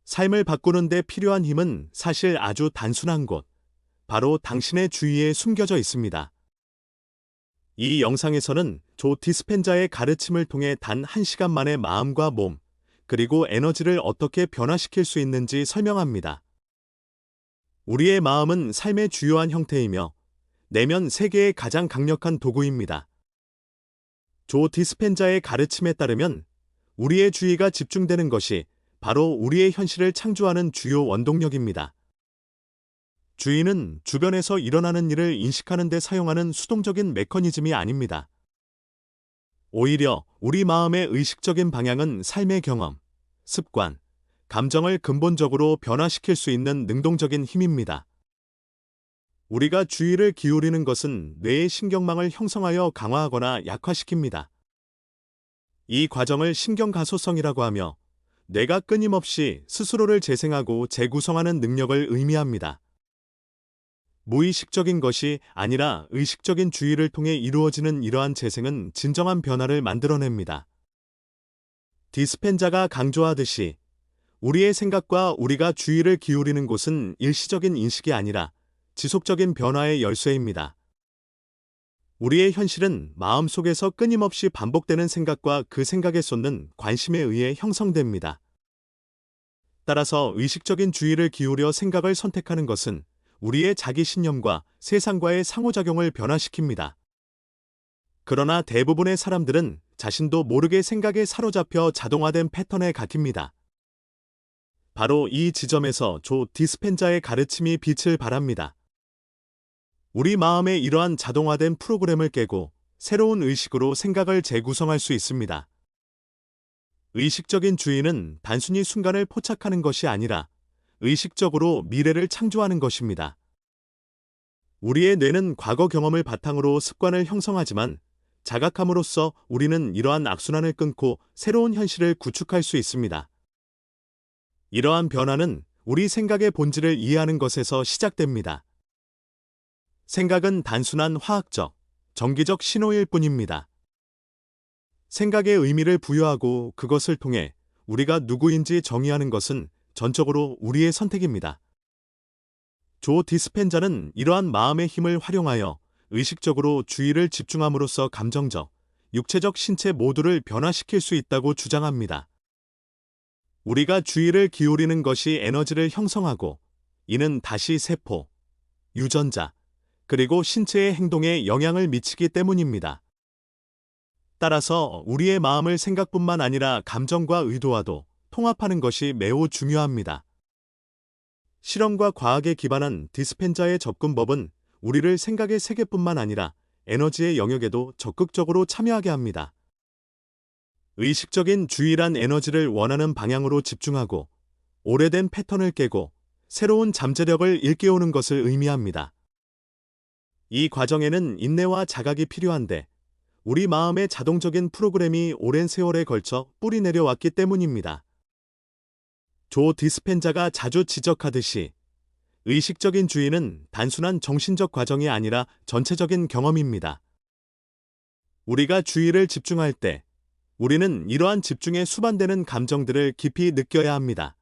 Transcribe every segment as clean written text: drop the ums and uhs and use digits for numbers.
삶을 바꾸는 데 필요한 힘은 사실 아주 단순한 곳, 바로 당신의 주위에 숨겨져 있습니다. 이 영상에서는 조 디스펜자의 가르침을 통해 단 1시간 만에 마음과 몸, 그리고 에너지를 어떻게 변화시킬 수 있는지 설명합니다. 우리의 마음은 삶의 주요한 형태이며 내면 세계의 가장 강력한 도구입니다. 조 디스펜자의 가르침에 따르면 우리의 주의가 집중되는 것이 바로 우리의 현실을 창조하는 주요 원동력입니다. 주의는 주변에서 일어나는 일을 인식하는 데 사용하는 수동적인 메커니즘이 아닙니다. 오히려 우리 마음의 의식적인 방향은 삶의 경험, 습관, 감정을 근본적으로 변화시킬 수 있는 능동적인 힘입니다. 우리가 주의를 기울이는 것은 뇌의 신경망을 형성하여 강화하거나 약화시킵니다. 이 과정을 신경가소성이라고 하며 뇌가 끊임없이 스스로를 재생하고 재구성하는 능력을 의미합니다. 무의식적인 것이 아니라 의식적인 주의를 통해 이루어지는 이러한 재생은 진정한 변화를 만들어냅니다. 디스펜자가 강조하듯이 우리의 생각과 우리가 주의를 기울이는 곳은 일시적인 인식이 아니라 지속적인 변화의 열쇠입니다. 우리의 현실은 마음속에서 끊임없이 반복되는 생각과 그 생각에 쏟는 관심에 의해 형성됩니다. 따라서 의식적인 주의를 기울여 생각을 선택하는 것은 우리의 자기 신념과 세상과의 상호작용을 변화시킵니다. 그러나 대부분의 사람들은 자신도 모르게 생각에 사로잡혀 자동화된 패턴에 갇힙니다. 바로 이 지점에서 조 디스펜자의 가르침이 빛을 발합니다. 우리 마음의 이러한 자동화된 프로그램을 깨고 새로운 의식으로 생각을 재구성할 수 있습니다. 의식적인 주의는 단순히 순간을 포착하는 것이 아니라 의식적으로 미래를 창조하는 것입니다. 우리의 뇌는 과거 경험을 바탕으로 습관을 형성하지만 자각함으로써 우리는 이러한 악순환을 끊고 새로운 현실을 구축할 수 있습니다. 이러한 변화는 우리 생각의 본질을 이해하는 것에서 시작됩니다. 생각은 단순한 화학적, 정기적 신호일 뿐입니다. 생각에 의미를 부여하고 그것을 통해 우리가 누구인지 정의하는 것은 전적으로 우리의 선택입니다. 조 디스펜자는 이러한 마음의 힘을 활용하여 의식적으로 주의를 집중함으로써 감정적, 육체적 신체 모두를 변화시킬 수 있다고 주장합니다. 우리가 주의를 기울이는 것이 에너지를 형성하고 이는 다시 세포, 유전자, 그리고 신체의 행동에 영향을 미치기 때문입니다. 따라서 우리의 마음을 생각뿐만 아니라 감정과 의도와도 통합하는 것이 매우 중요합니다. 실험과 과학에 기반한 디스펜자의 접근법은 우리를 생각의 세계뿐만 아니라 에너지의 영역에도 적극적으로 참여하게 합니다. 의식적인 주의란 에너지를 원하는 방향으로 집중하고 오래된 패턴을 깨고 새로운 잠재력을 일깨우는 것을 의미합니다. 이 과정에는 인내와 자각이 필요한데 우리 마음의 자동적인 프로그램이 오랜 세월에 걸쳐 뿌리 내려왔기 때문입니다. 조 디스펜자가 자주 지적하듯이 의식적인 주의는 단순한 정신적 과정이 아니라 전체적인 경험입니다. 우리가 주의를 집중할 때 우리는 이러한 집중에 수반되는 감정들을 깊이 느껴야 합니다.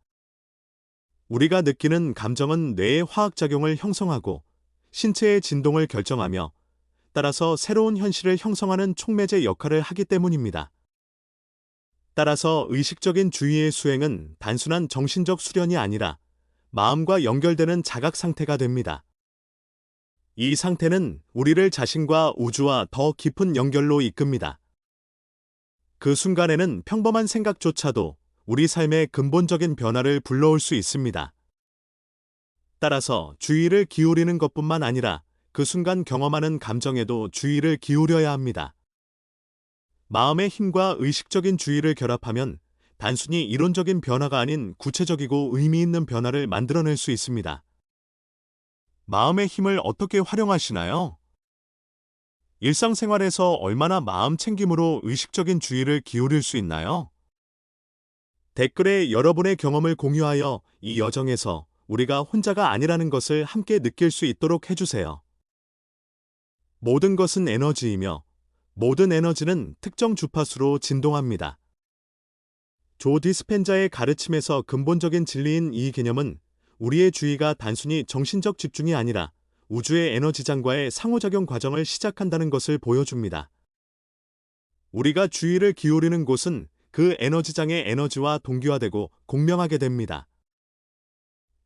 우리가 느끼는 감정은 뇌의 화학작용을 형성하고 신체의 진동을 결정하며 따라서 새로운 현실을 형성하는 촉매제 역할을 하기 때문입니다. 따라서 의식적인 주의의 수행은 단순한 정신적 수련이 아니라 마음과 연결되는 자각 상태가 됩니다. 이 상태는 우리를 자신과 우주와 더 깊은 연결로 이끕니다. 그 순간에는 평범한 생각조차도 우리 삶의 근본적인 변화를 불러올 수 있습니다. 따라서 주의를 기울이는 것뿐만 아니라 그 순간 경험하는 감정에도 주의를 기울여야 합니다. 마음의 힘과 의식적인 주의를 결합하면 단순히 이론적인 변화가 아닌 구체적이고 의미 있는 변화를 만들어낼 수 있습니다. 마음의 힘을 어떻게 활용하시나요? 일상생활에서 얼마나 마음 챙김으로 의식적인 주의를 기울일 수 있나요? 댓글에 여러분의 경험을 공유하여 이 여정에서 우리가 혼자가 아니라는 것을 함께 느낄 수 있도록 해주세요. 모든 것은 에너지이며 모든 에너지는 특정 주파수로 진동합니다. 조 디스펜자의 가르침에서 근본적인 진리인 이 개념은 우리의 주의가 단순히 정신적 집중이 아니라 우주의 에너지장과의 상호작용 과정을 시작한다는 것을 보여줍니다. 우리가 주의를 기울이는 곳은 그 에너지장의 에너지와 동기화되고 공명하게 됩니다.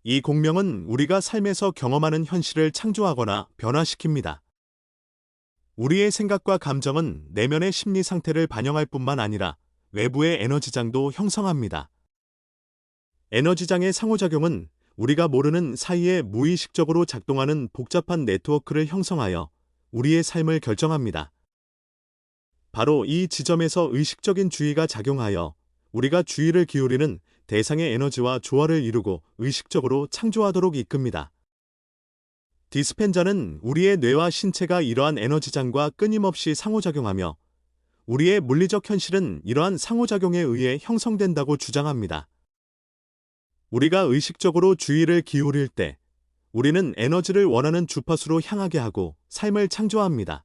이 공명은 우리가 삶에서 경험하는 현실을 창조하거나 변화시킵니다. 우리의 생각과 감정은 내면의 심리 상태를 반영할 뿐만 아니라 외부의 에너지장도 형성합니다. 에너지장의 상호작용은 우리가 모르는 사이에 무의식적으로 작동하는 복잡한 네트워크를 형성하여 우리의 삶을 결정합니다. 바로 이 지점에서 의식적인 주의가 작용하여 우리가 주의를 기울이는 대상의 에너지와 조화를 이루고 의식적으로 창조하도록 이끕니다. 디스펜자는 우리의 뇌와 신체가 이러한 에너지장과 끊임없이 상호작용하며 우리의 물리적 현실은 이러한 상호작용에 의해 형성된다고 주장합니다. 우리가 의식적으로 주의를 기울일 때 우리는 에너지를 원하는 주파수로 향하게 하고 삶을 창조합니다.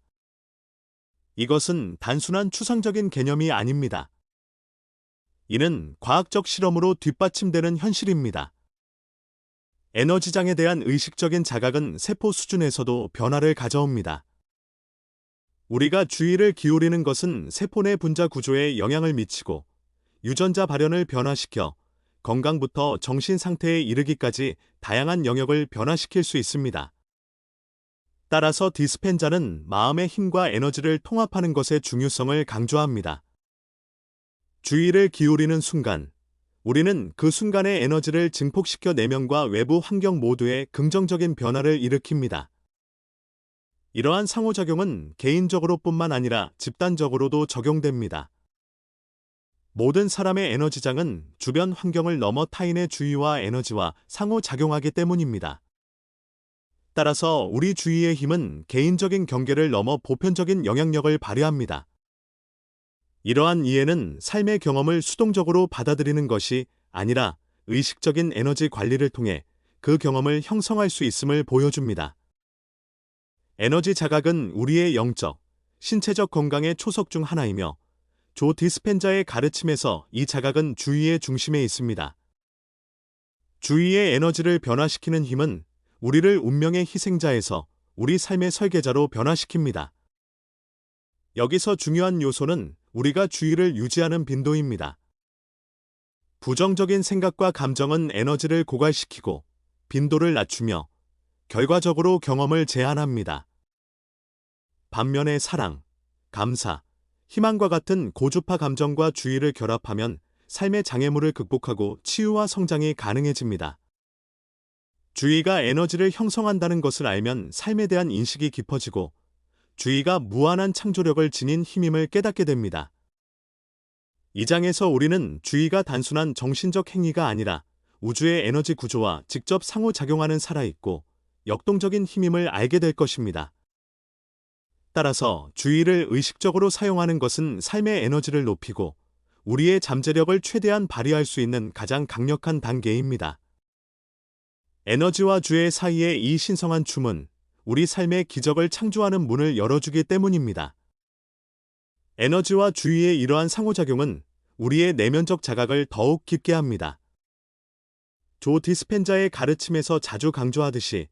이것은 단순한 추상적인 개념이 아닙니다. 이는 과학적 실험으로 뒷받침되는 현실입니다. 에너지장에 대한 의식적인 자각은 세포 수준에서도 변화를 가져옵니다. 우리가 주의를 기울이는 것은 세포 내 분자 구조에 영향을 미치고 유전자 발현을 변화시켜 건강부터 정신 상태에 이르기까지 다양한 영역을 변화시킬 수 있습니다. 따라서 디스펜자는 마음의 힘과 에너지를 통합하는 것의 중요성을 강조합니다. 주의를 기울이는 순간, 우리는 그 순간의 에너지를 증폭시켜 내면과 외부 환경 모두에 긍정적인 변화를 일으킵니다. 이러한 상호작용은 개인적으로뿐만 아니라 집단적으로도 적용됩니다. 모든 사람의 에너지장은 주변 환경을 넘어 타인의 주의와 에너지와 상호작용하기 때문입니다. 따라서 우리 주의의 힘은 개인적인 경계를 넘어 보편적인 영향력을 발휘합니다. 이러한 이해는 삶의 경험을 수동적으로 받아들이는 것이 아니라 의식적인 에너지 관리를 통해 그 경험을 형성할 수 있음을 보여줍니다. 에너지 자각은 우리의 영적, 신체적 건강의 초석 중 하나이며 조 디스펜자의 가르침에서 이 자각은 주의의 중심에 있습니다. 주의의 에너지를 변화시키는 힘은 우리를 운명의 희생자에서 우리 삶의 설계자로 변화시킵니다. 여기서 중요한 요소는 우리가 주의를 유지하는 빈도입니다. 부정적인 생각과 감정은 에너지를 고갈시키고 빈도를 낮추며 결과적으로 경험을 제한합니다. 반면에 사랑, 감사, 희망과 같은 고주파 감정과 주의를 결합하면 삶의 장애물을 극복하고 치유와 성장이 가능해집니다. 주의가 에너지를 형성한다는 것을 알면 삶에 대한 인식이 깊어지고 주의가 무한한 창조력을 지닌 힘임을 깨닫게 됩니다. 이 장에서 우리는 주의가 단순한 정신적 행위가 아니라 우주의 에너지 구조와 직접 상호작용하는 살아있고 역동적인 힘임을 알게 될 것입니다. 따라서 주의를 의식적으로 사용하는 것은 삶의 에너지를 높이고 우리의 잠재력을 최대한 발휘할 수 있는 가장 강력한 단계입니다. 에너지와 주의 사이의 이 신성한 춤은 우리 삶의 기적을 창조하는 문을 열어주기 때문입니다. 에너지와 주의의 이러한 상호작용은 우리의 내면적 자각을 더욱 깊게 합니다. 조 디스펜자의 가르침에서 자주 강조하듯이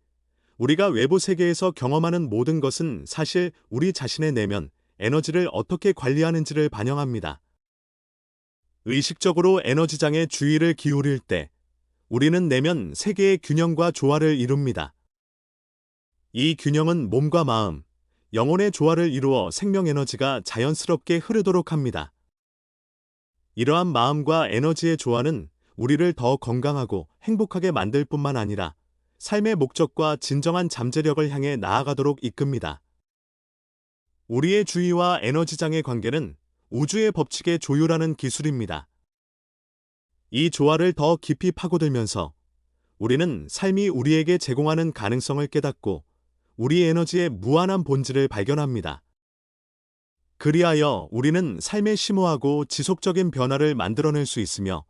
우리가 외부 세계에서 경험하는 모든 것은 사실 우리 자신의 내면, 에너지를 어떻게 관리하는지를 반영합니다. 의식적으로 에너지장에 주의를 기울일 때 우리는 내면 세계의 균형과 조화를 이룹니다. 이 균형은 몸과 마음, 영혼의 조화를 이루어 생명 에너지가 자연스럽게 흐르도록 합니다. 이러한 마음과 에너지의 조화는 우리를 더 건강하고 행복하게 만들 뿐만 아니라 삶의 목적과 진정한 잠재력을 향해 나아가도록 이끕니다. 우리의 주의와 에너지장의 관계는 우주의 법칙에 조율하는 기술입니다. 이 조화를 더 깊이 파고들면서 우리는 삶이 우리에게 제공하는 가능성을 깨닫고 우리 에너지의 무한한 본질을 발견합니다. 그리하여 우리는 삶의 심오하고 지속적인 변화를 만들어낼 수 있으며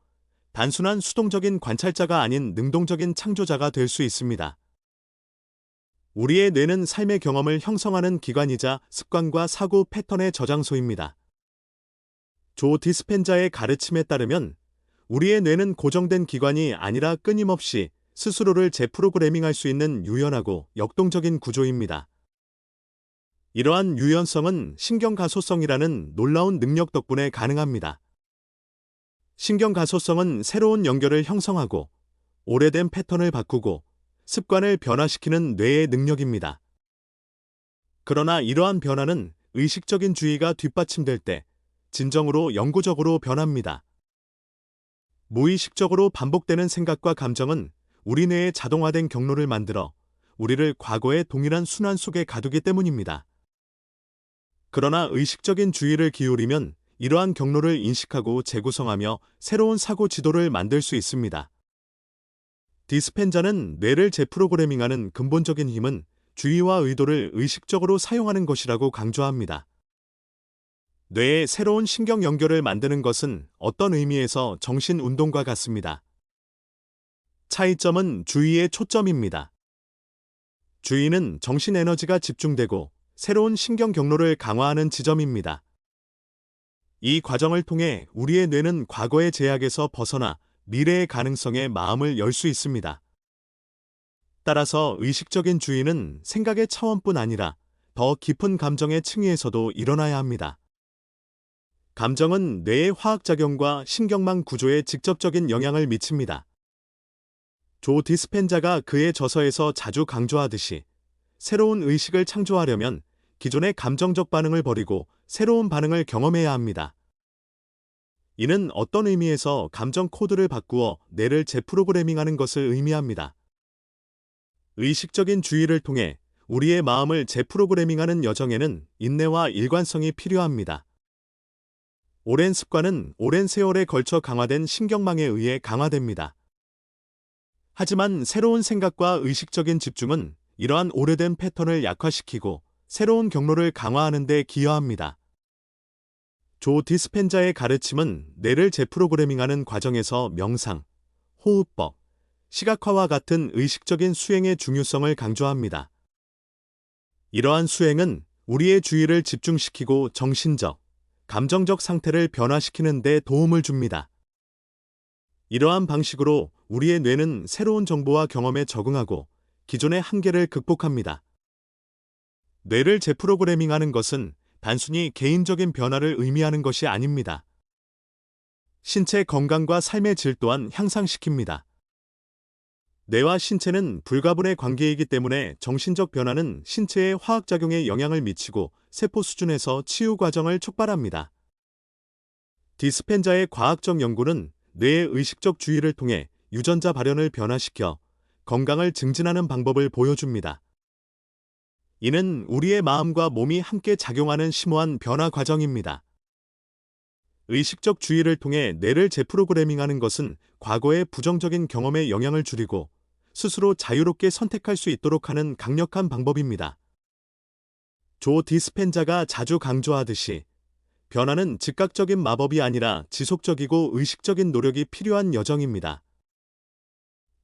단순한 수동적인 관찰자가 아닌 능동적인 창조자가 될 수 있습니다. 우리의 뇌는 삶의 경험을 형성하는 기관이자 습관과 사고 패턴의 저장소입니다. 조 디스펜자의 가르침에 따르면 우리의 뇌는 고정된 기관이 아니라 끊임없이 스스로를 재프로그래밍할 수 있는 유연하고 역동적인 구조입니다. 이러한 유연성은 신경가소성이라는 놀라운 능력 덕분에 가능합니다. 신경가소성은 새로운 연결을 형성하고 오래된 패턴을 바꾸고 습관을 변화시키는 뇌의 능력입니다. 그러나 이러한 변화는 의식적인 주의가 뒷받침될 때 진정으로 영구적으로 변합니다. 무의식적으로 반복되는 생각과 감정은 우리 뇌의 자동화된 경로를 만들어 우리를 과거의 동일한 순환 속에 가두기 때문입니다. 그러나 의식적인 주의를 기울이면 이러한 경로를 인식하고 재구성하며 새로운 사고 지도를 만들 수 있습니다. 디스펜자는 뇌를 재프로그래밍하는 근본적인 힘은 주의와 의도를 의식적으로 사용하는 것이라고 강조합니다. 뇌에 새로운 신경 연결을 만드는 것은 어떤 의미에서 정신 운동과 같습니다. 차이점은 주의의 초점입니다. 주의는 정신 에너지가 집중되고 새로운 신경 경로를 강화하는 지점입니다. 이 과정을 통해 우리의 뇌는 과거의 제약에서 벗어나 미래의 가능성에 마음을 열 수 있습니다. 따라서 의식적인 주의는 생각의 차원뿐 아니라 더 깊은 감정의 층위에서도 일어나야 합니다. 감정은 뇌의 화학작용과 신경망 구조에 직접적인 영향을 미칩니다. 조 디스펜자가 그의 저서에서 자주 강조하듯이 새로운 의식을 창조하려면 기존의 감정적 반응을 버리고 새로운 반응을 경험해야 합니다. 이는 어떤 의미에서 감정 코드를 바꾸어 뇌를 재프로그래밍하는 것을 의미합니다. 의식적인 주의를 통해 우리의 마음을 재프로그래밍하는 여정에는 인내와 일관성이 필요합니다. 오랜 습관은 오랜 세월에 걸쳐 강화된 신경망에 의해 강화됩니다. 하지만 새로운 생각과 의식적인 집중은 이러한 오래된 패턴을 약화시키고 새로운 경로를 강화하는 데 기여합니다. 조 디스펜자의 가르침은 뇌를 재프로그래밍하는 과정에서 명상, 호흡법, 시각화와 같은 의식적인 수행의 중요성을 강조합니다. 이러한 수행은 우리의 주의를 집중시키고 정신적, 감정적 상태를 변화시키는 데 도움을 줍니다. 이러한 방식으로 우리의 뇌는 새로운 정보와 경험에 적응하고 기존의 한계를 극복합니다. 뇌를 재프로그래밍하는 것은 단순히 개인적인 변화를 의미하는 것이 아닙니다. 신체 건강과 삶의 질 또한 향상시킵니다. 뇌와 신체는 불가분의 관계이기 때문에 정신적 변화는 신체의 화학작용에 영향을 미치고 세포 수준에서 치유 과정을 촉발합니다. 디스펜자의 과학적 연구는 뇌의 의식적 주의를 통해 유전자 발현을 변화시켜 건강을 증진하는 방법을 보여줍니다. 이는 우리의 마음과 몸이 함께 작용하는 심오한 변화 과정입니다. 의식적 주의를 통해 뇌를 재프로그래밍하는 것은 과거의 부정적인 경험에 영향을 줄이고 스스로 자유롭게 선택할 수 있도록 하는 강력한 방법입니다. 조 디스펜자가 자주 강조하듯이 변화는 즉각적인 마법이 아니라 지속적이고 의식적인 노력이 필요한 여정입니다.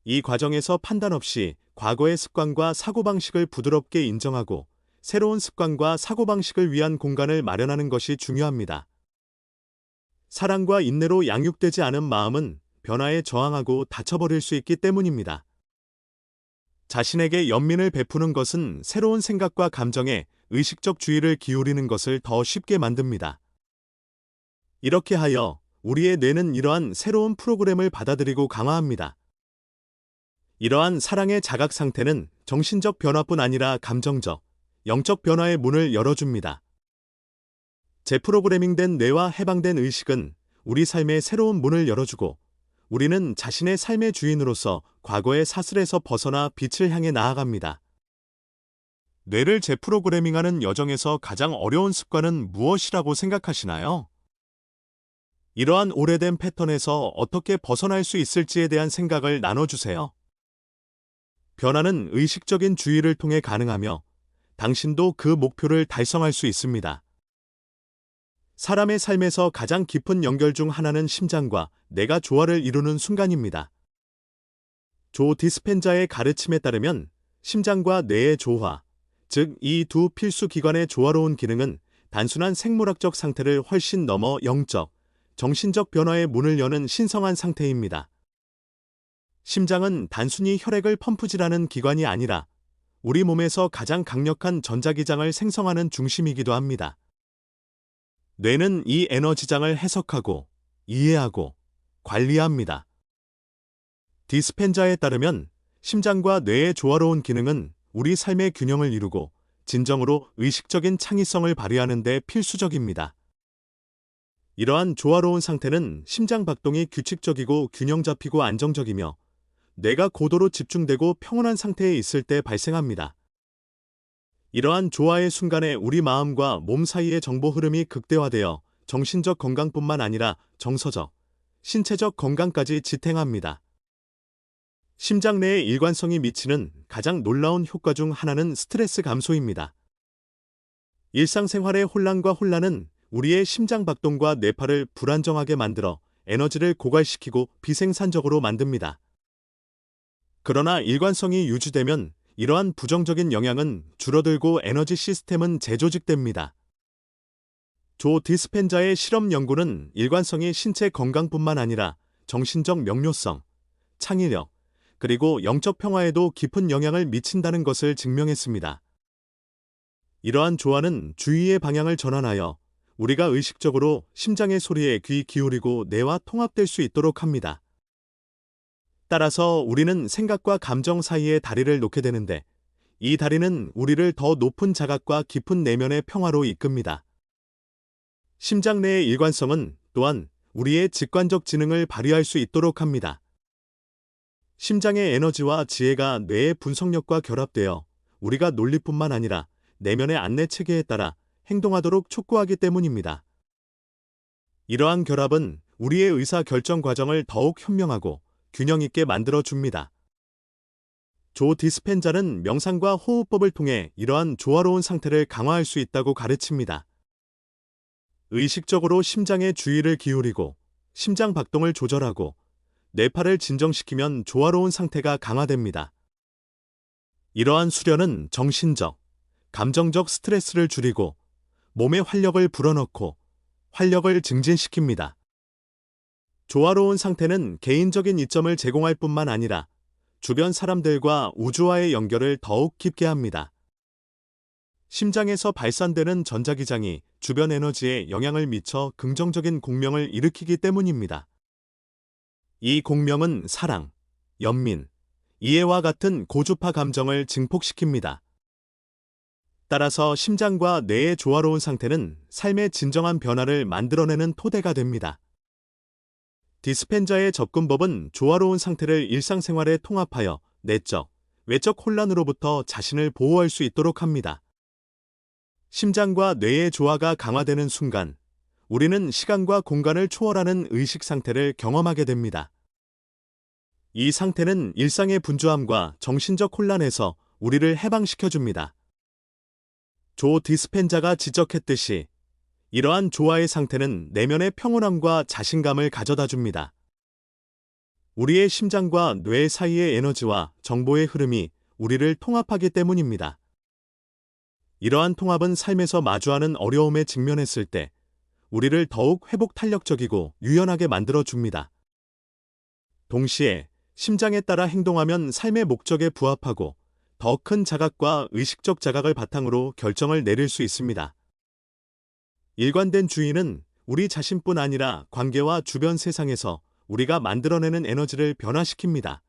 이 과정에서 판단 없이 과거의 습관과 사고방식을 부드럽게 인정하고 새로운 습관과 사고방식을 위한 공간을 마련하는 것이 중요합니다. 사랑과 인내로 양육되지 않은 마음은 변화에 저항하고 닫혀버릴 수 있기 때문입니다. 자신에게 연민을 베푸는 것은 새로운 생각과 감정에 의식적 주의를 기울이는 것을 더 쉽게 만듭니다. 이렇게 하여 우리의 뇌는 이러한 새로운 프로그램을 받아들이고 강화합니다. 이러한 사랑의 자각 상태는 정신적 변화뿐 아니라 감정적, 영적 변화의 문을 열어줍니다. 재프로그래밍된 뇌와 해방된 의식은 우리 삶의 새로운 문을 열어주고 우리는 자신의 삶의 주인으로서 과거의 사슬에서 벗어나 빛을 향해 나아갑니다. 뇌를 재프로그래밍하는 여정에서 가장 어려운 습관은 무엇이라고 생각하시나요? 이러한 오래된 패턴에서 어떻게 벗어날 수 있을지에 대한 생각을 나눠주세요. 변화는 의식적인 주의를 통해 가능하며 당신도 그 목표를 달성할 수 있습니다. 사람의 삶에서 가장 깊은 연결 중 하나는 심장과 뇌가 조화를 이루는 순간입니다. 조 디스펜자의 가르침에 따르면 심장과 뇌의 조화, 즉 이 두 필수 기관의 조화로운 기능은 단순한 생물학적 상태를 훨씬 넘어 영적, 정신적 변화의 문을 여는 신성한 상태입니다. 심장은 단순히 혈액을 펌프질하는 기관이 아니라 우리 몸에서 가장 강력한 전자기장을 생성하는 중심이기도 합니다. 뇌는 이 에너지장을 해석하고 이해하고 관리합니다. 디스펜자에 따르면 심장과 뇌의 조화로운 기능은 우리 삶의 균형을 이루고 진정으로 의식적인 창의성을 발휘하는 데 필수적입니다. 이러한 조화로운 상태는 심장 박동이 규칙적이고 균형 잡히고 안정적이며 뇌가 고도로 집중되고 평온한 상태에 있을 때 발생합니다. 이러한 조화의 순간에 우리 마음과 몸 사이의 정보 흐름이 극대화되어 정신적 건강뿐만 아니라 정서적, 신체적 건강까지 지탱합니다. 심장 내의 일관성이 미치는 가장 놀라운 효과 중 하나는 스트레스 감소입니다. 일상생활의 혼란은 우리의 심장 박동과 뇌파를 불안정하게 만들어 에너지를 고갈시키고 비생산적으로 만듭니다. 그러나 일관성이 유지되면 이러한 부정적인 영향은 줄어들고 에너지 시스템은 재조직됩니다. 조 디스펜자의 실험 연구는 일관성이 신체 건강뿐만 아니라 정신적 명료성, 창의력, 그리고 영적 평화에도 깊은 영향을 미친다는 것을 증명했습니다. 이러한 조화는 주의의 방향을 전환하여 우리가 의식적으로 심장의 소리에 귀 기울이고 뇌와 통합될 수 있도록 합니다. 따라서 우리는 생각과 감정 사이에 다리를 놓게 되는데 이 다리는 우리를 더 높은 자각과 깊은 내면의 평화로 이끕니다. 심장 내의 일관성은 또한 우리의 직관적 지능을 발휘할 수 있도록 합니다. 심장의 에너지와 지혜가 뇌의 분석력과 결합되어 우리가 논리뿐만 아니라 내면의 안내 체계에 따라 행동하도록 촉구하기 때문입니다. 이러한 결합은 우리의 의사 결정 과정을 더욱 현명하고 균형 있게 만들어 줍니다. 조 디스펜자는 명상과 호흡법을 통해 이러한 조화로운 상태를 강화할 수 있다고 가르칩니다. 의식적으로 심장에 주의를 기울이고 심장 박동을 조절하고 뇌파를 진정시키면 조화로운 상태가 강화됩니다. 이러한 수련은 정신적, 감정적 스트레스를 줄이고 몸의 활력을 불어넣고 활력을 증진시킵니다. 조화로운 상태는 개인적인 이점을 제공할 뿐만 아니라 주변 사람들과 우주와의 연결을 더욱 깊게 합니다. 심장에서 발산되는 전자기장이 주변 에너지에 영향을 미쳐 긍정적인 공명을 일으키기 때문입니다. 이 공명은 사랑, 연민, 이해와 같은 고주파 감정을 증폭시킵니다. 따라서 심장과 뇌의 조화로운 상태는 삶의 진정한 변화를 만들어내는 토대가 됩니다. 디스펜자의 접근법은 조화로운 상태를 일상생활에 통합하여 내적, 외적 혼란으로부터 자신을 보호할 수 있도록 합니다. 심장과 뇌의 조화가 강화되는 순간, 우리는 시간과 공간을 초월하는 의식 상태를 경험하게 됩니다. 이 상태는 일상의 분주함과 정신적 혼란에서 우리를 해방시켜줍니다. 조 디스펜자가 지적했듯이 이러한 조화의 상태는 내면의 평온함과 자신감을 가져다 줍니다. 우리의 심장과 뇌 사이의 에너지와 정보의 흐름이 우리를 통합하기 때문입니다. 이러한 통합은 삶에서 마주하는 어려움에 직면했을 때 우리를 더욱 회복 탄력적이고 유연하게 만들어 줍니다. 동시에 심장에 따라 행동하면 삶의 목적에 부합하고 더 큰 자각과 의식적 자각을 바탕으로 결정을 내릴 수 있습니다. 일관된 주의는 우리 자신뿐 아니라 관계와 주변 세상에서 우리가 만들어내는 에너지를 변화시킵니다.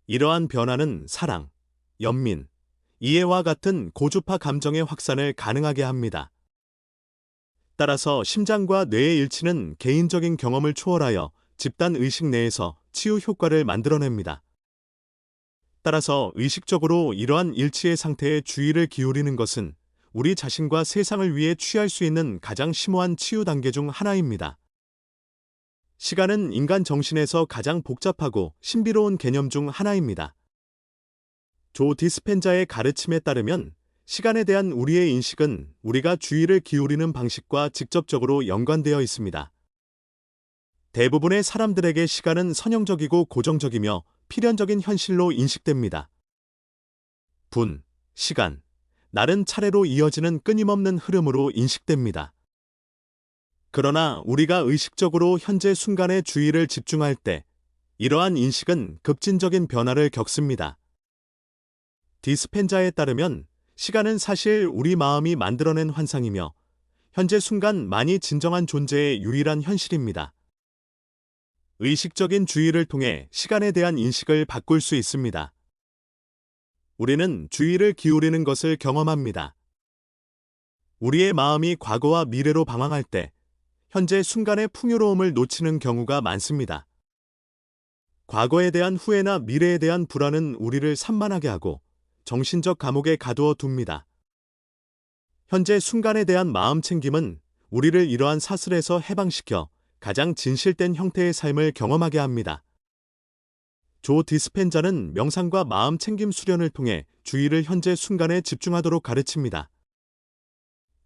이러한 변화는 사랑, 연민, 이해와 같은 고주파 감정의 확산을 가능하게 합니다. 따라서 심장과 뇌의 일치는 개인적인 경험을 초월하여 집단 의식 내에서 치유 효과를 만들어냅니다. 따라서 의식적으로 이러한 일치의 상태에 주의를 기울이는 것은 우리 자신과 세상을 위해 취할 수 있는 가장 심오한 치유 단계 중 하나입니다. 시간은 인간 정신에서 가장 복잡하고 신비로운 개념 중 하나입니다. 조 디스펜자의 가르침에 따르면 시간에 대한 우리의 인식은 우리가 주의를 기울이는 방식과 직접적으로 연관되어 있습니다. 대부분의 사람들에게 시간은 선형적이고 고정적이며 필연적인 현실로 인식됩니다. 분, 시간, 날은 차례로 이어지는 끊임없는 흐름으로 인식됩니다. 그러나 우리가 의식적으로 현재 순간에 주의를 집중할 때 이러한 인식은 급진적인 변화를 겪습니다. 디스펜자에 따르면 시간은 사실 우리 마음이 만들어낸 환상이며 현재 순간만이 진정한 존재의 유일한 현실입니다. 의식적인 주의를 통해 시간에 대한 인식을 바꿀 수 있습니다. 우리는 주의를 기울이는 것을 경험합니다. 우리의 마음이 과거와 미래로 방황할 때 현재 순간의 풍요로움을 놓치는 경우가 많습니다. 과거에 대한 후회나 미래에 대한 불안은 우리를 산만하게 하고 정신적 감옥에 가두어 둡니다. 현재 순간에 대한 마음 챙김은 우리를 이러한 사슬에서 해방시켜 가장 진실된 형태의 삶을 경험하게 합니다. 조 디스펜자는 명상과 마음 챙김 수련을 통해 주의를 현재 순간에 집중하도록 가르칩니다.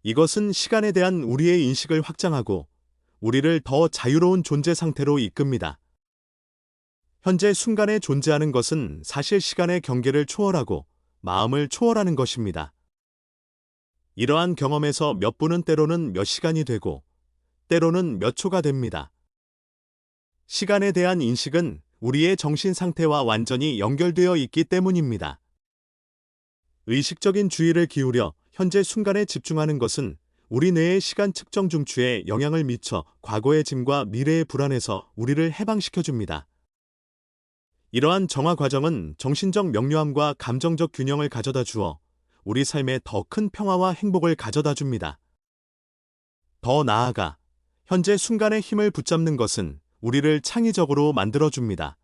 이것은 시간에 대한 우리의 인식을 확장하고 우리를 더 자유로운 존재 상태로 이끕니다. 현재 순간에 존재하는 것은 사실 시간의 경계를 초월하고 마음을 초월하는 것입니다. 이러한 경험에서 몇 분은 때로는 몇 시간이 되고 때로는 몇 초가 됩니다. 시간에 대한 인식은 우리의 정신 상태와 완전히 연결되어 있기 때문입니다. 의식적인 주의를 기울여 현재 순간에 집중하는 것은 우리 뇌의 시간 측정 중추에 영향을 미쳐 과거의 짐과 미래의 불안에서 우리를 해방시켜줍니다. 이러한 정화 과정은 정신적 명료함과 감정적 균형을 가져다 주어 우리 삶에 더 큰 평화와 행복을 가져다 줍니다. 더 나아가 현재 순간의 힘을 붙잡는 것은 우리를 창의적으로 만들어줍니다.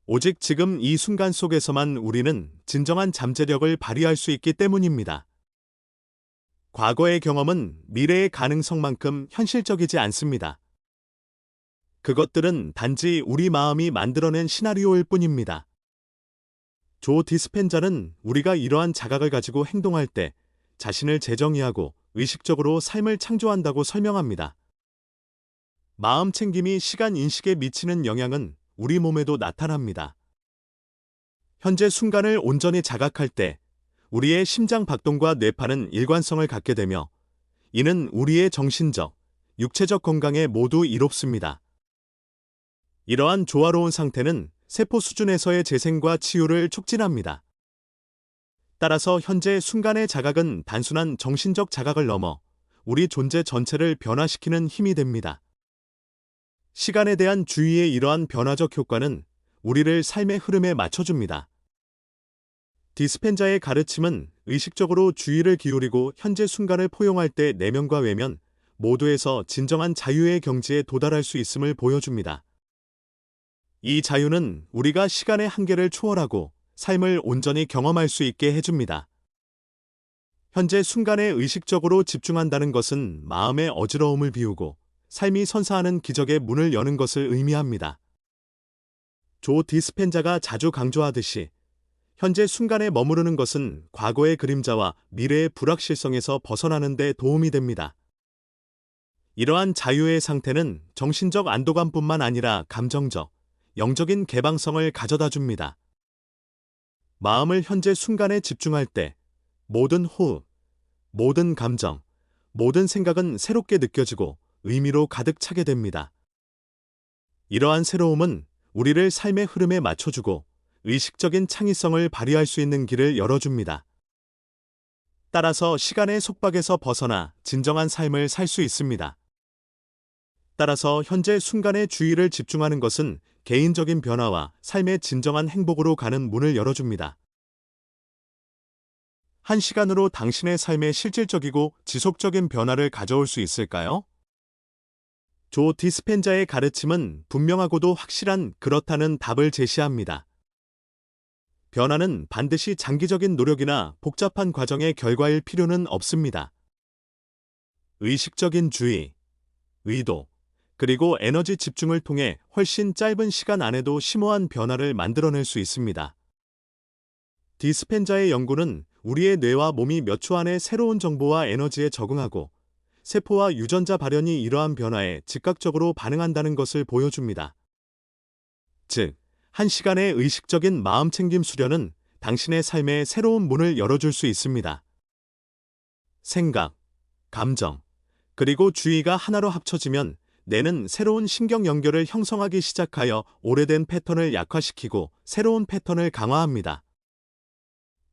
오직 지금 이 순간 속에서만 우리는 진정한 잠재력을 발휘할 수 있기 때문입니다. 과거의 경험은 미래의 가능성만큼 현실적이지 않습니다. 그것들은 단지 우리 마음이 만들어낸 시나리오일 뿐입니다. 조 디스펜자는 우리가 이러한 자각을 가지고 행동할 때 자신을 재정의하고 의식적으로 삶을 창조한다고 설명합니다. 마음 챙김이 시간 인식에 미치는 영향은 우리 몸에도 나타납니다. 현재 순간을 온전히 자각할 때 우리의 심장 박동과 뇌파는 일관성을 갖게 되며 이는 우리의 정신적, 육체적 건강에 모두 이롭습니다. 이러한 조화로운 상태는 세포 수준에서의 재생과 치유를 촉진합니다. 따라서 현재 순간의 자각은 단순한 정신적 자각을 넘어 우리 존재 전체를 변화시키는 힘이 됩니다. 시간에 대한 주의의 이러한 변화적 효과는 우리를 삶의 흐름에 맞춰줍니다. 디스펜자의 가르침은 의식적으로 주의를 기울이고 현재 순간을 포용할 때 내면과 외면 모두에서 진정한 자유의 경지에 도달할 수 있음을 보여줍니다. 이 자유는 우리가 시간의 한계를 초월하고 삶을 온전히 경험할 수 있게 해줍니다. 현재 순간에 의식적으로 집중한다는 것은 마음의 어지러움을 비우고 삶이 선사하는 기적의 문을 여는 것을 의미합니다. 조 디스펜자가 자주 강조하듯이 현재 순간에 머무르는 것은 과거의 그림자와 미래의 불확실성에서 벗어나는 데 도움이 됩니다. 이러한 자유의 상태는 정신적 안도감뿐만 아니라 감정적, 영적인 개방성을 가져다 줍니다. 마음을 현재 순간에 집중할 때 모든 호흡, 모든 감정, 모든 생각은 새롭게 느껴지고 의미로 가득 차게 됩니다. 이러한 새로움은 우리를 삶의 흐름에 맞춰주고 의식적인 창의성을 발휘할 수 있는 길을 열어줍니다. 따라서 시간의 속박에서 벗어나 진정한 삶을 살 수 있습니다. 따라서 현재 순간에 주의를 집중하는 것은 개인적인 변화와 삶의 진정한 행복으로 가는 문을 열어줍니다. 한 시간으로 당신의 삶에 실질적이고 지속적인 변화를 가져올 수 있을까요? 조 디스펜자의 가르침은 분명하고도 확실한 그렇다는 답을 제시합니다. 변화는 반드시 장기적인 노력이나 복잡한 과정의 결과일 필요는 없습니다. 의식적인 주의, 의도, 그리고 에너지 집중을 통해 훨씬 짧은 시간 안에도 심오한 변화를 만들어낼 수 있습니다. 디스펜자의 연구는 우리의 뇌와 몸이 몇 초 안에 새로운 정보와 에너지에 적응하고 세포와 유전자 발현이 이러한 변화에 즉각적으로 반응한다는 것을 보여줍니다. 즉, 한 시간의 의식적인 마음챙김 수련은 당신의 삶에 새로운 문을 열어줄 수 있습니다. 생각, 감정, 그리고 주의가 하나로 합쳐지면 뇌는 새로운 신경 연결을 형성하기 시작하여 오래된 패턴을 약화시키고 새로운 패턴을 강화합니다.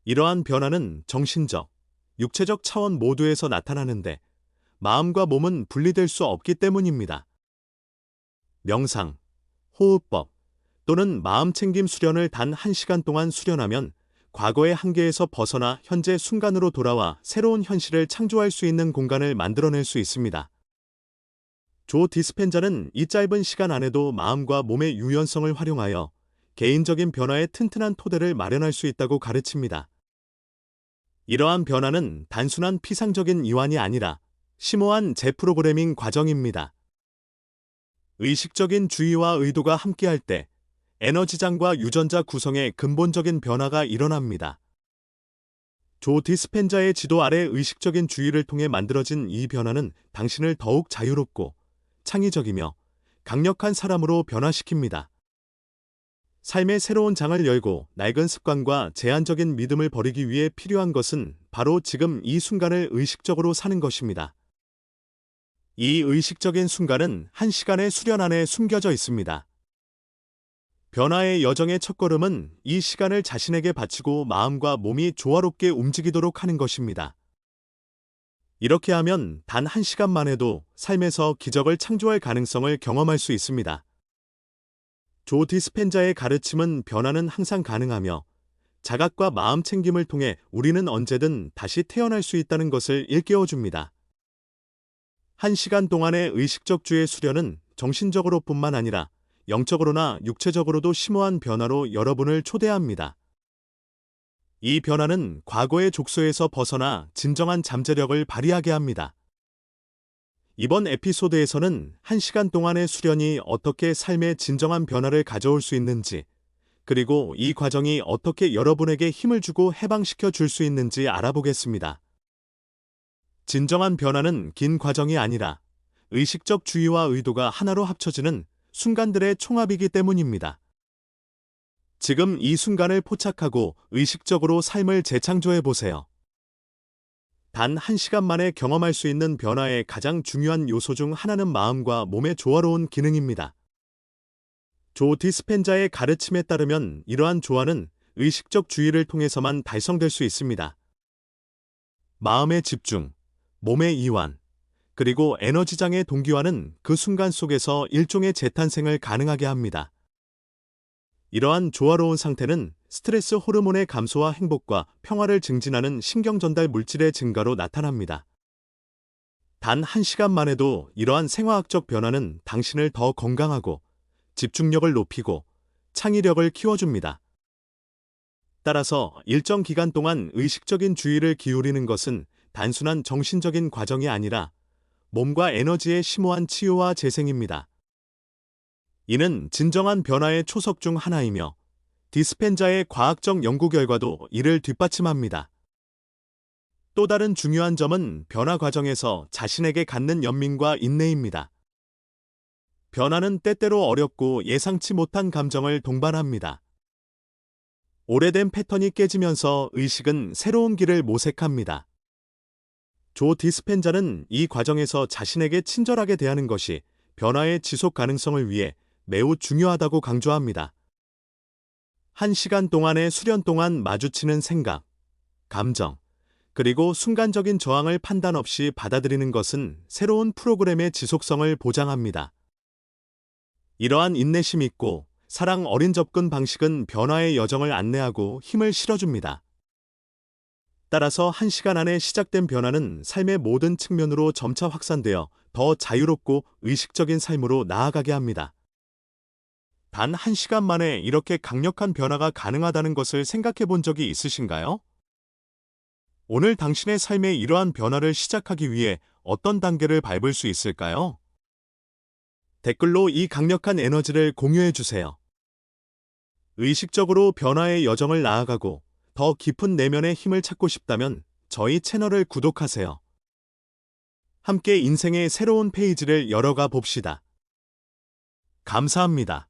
이러한 변화는 정신적, 육체적 차원 모두에서 나타나는데 마음과 몸은 분리될 수 없기 때문입니다. 명상, 호흡법 또는 마음챙김 수련을 단 1시간 동안 수련하면 과거의 한계에서 벗어나 현재 순간으로 돌아와 새로운 현실을 창조할 수 있는 공간을 만들어낼 수 있습니다. 조 디스펜자는 이 짧은 시간 안에도 마음과 몸의 유연성을 활용하여 개인적인 변화의 튼튼한 토대를 마련할 수 있다고 가르칩니다. 이러한 변화는 단순한 피상적인 이완이 아니라 심오한 재프로그래밍 과정입니다. 의식적인 주의와 의도가 함께할 때 에너지장과 유전자 구성에 근본적인 변화가 일어납니다. 조 디스펜자의 지도 아래 의식적인 주의를 통해 만들어진 이 변화는 당신을 더욱 자유롭고 창의적이며 강력한 사람으로 변화시킵니다. 삶의 새로운 장을 열고 낡은 습관과 제한적인 믿음을 버리기 위해 필요한 것은 바로 지금 이 순간을 의식적으로 사는 것입니다. 이 의식적인 순간은 1시간의 수련 안에 숨겨져 있습니다. 변화의 여정의 첫걸음은 이 시간을 자신에게 바치고 마음과 몸이 조화롭게 움직이도록 하는 것입니다. 이렇게 하면 단 1시간만 해도 삶에서 기적을 창조할 가능성을 경험할 수 있습니다. 조 디스펜자의 가르침은 변화는 항상 가능하며 자각과 마음 챙김을 통해 우리는 언제든 다시 태어날 수 있다는 것을 일깨워줍니다. 1시간 동안의 의식적 주의 수련은 정신적으로뿐만 아니라 영적으로나 육체적으로도 심오한 변화로 여러분을 초대합니다. 이 변화는 과거의 족소에서 벗어나 진정한 잠재력을 발휘하게 합니다. 이번 에피소드에서는 1시간 동안의 수련이 어떻게 삶의 진정한 변화를 가져올 수 있는지, 그리고 이 과정이 어떻게 여러분에게 힘을 주고 해방시켜 줄 수 있는지 알아보겠습니다. 진정한 변화는 긴 과정이 아니라 의식적 주의와 의도가 하나로 합쳐지는 순간들의 총합이기 때문입니다. 지금 이 순간을 포착하고 의식적으로 삶을 재창조해 보세요. 단 1시간 만에 경험할 수 있는 변화의 가장 중요한 요소 중 하나는 마음과 몸의 조화로운 기능입니다. 조 디스펜자의 가르침에 따르면 이러한 조화는 의식적 주의를 통해서만 달성될 수 있습니다. 마음의 집중, 몸의 이완, 그리고 에너지장의 동기화는 그 순간 속에서 일종의 재탄생을 가능하게 합니다. 이러한 조화로운 상태는 스트레스 호르몬의 감소와 행복과 평화를 증진하는 신경전달 물질의 증가로 나타납니다. 단 1시간만 해도 이러한 생화학적 변화는 당신을 더 건강하고 집중력을 높이고 창의력을 키워줍니다. 따라서 일정 기간 동안 의식적인 주의를 기울이는 것은 단순한 정신적인 과정이 아니라 몸과 에너지의 심오한 치유와 재생입니다. 이는 진정한 변화의 초석 중 하나이며 디스펜자의 과학적 연구 결과도 이를 뒷받침합니다. 또 다른 중요한 점은 변화 과정에서 자신에게 갖는 연민과 인내입니다. 변화는 때때로 어렵고 예상치 못한 감정을 동반합니다. 오래된 패턴이 깨지면서 의식은 새로운 길을 모색합니다. 조 디스펜자는 이 과정에서 자신에게 친절하게 대하는 것이 변화의 지속 가능성을 위해 매우 중요하다고 강조합니다. 1시간 동안의 수련 동안 마주치는 생각, 감정, 그리고 순간적인 저항을 판단 없이 받아들이는 것은 새로운 프로그램의 지속성을 보장합니다. 이러한 인내심 있고 사랑 어린 접근 방식은 변화의 여정을 안내하고 힘을 실어줍니다. 따라서 1시간 안에 시작된 변화는 삶의 모든 측면으로 점차 확산되어 더 자유롭고 의식적인 삶으로 나아가게 합니다. 단 1시간 만에 이렇게 강력한 변화가 가능하다는 것을 생각해 본 적이 있으신가요? 오늘 당신의 삶에 이러한 변화를 시작하기 위해 어떤 단계를 밟을 수 있을까요? 댓글로 이 강력한 에너지를 공유해 주세요. 의식적으로 변화의 여정을 나아가고 더 깊은 내면의 힘을 찾고 싶다면 저희 채널을 구독하세요. 함께 인생의 새로운 페이지를 열어가 봅시다. 감사합니다.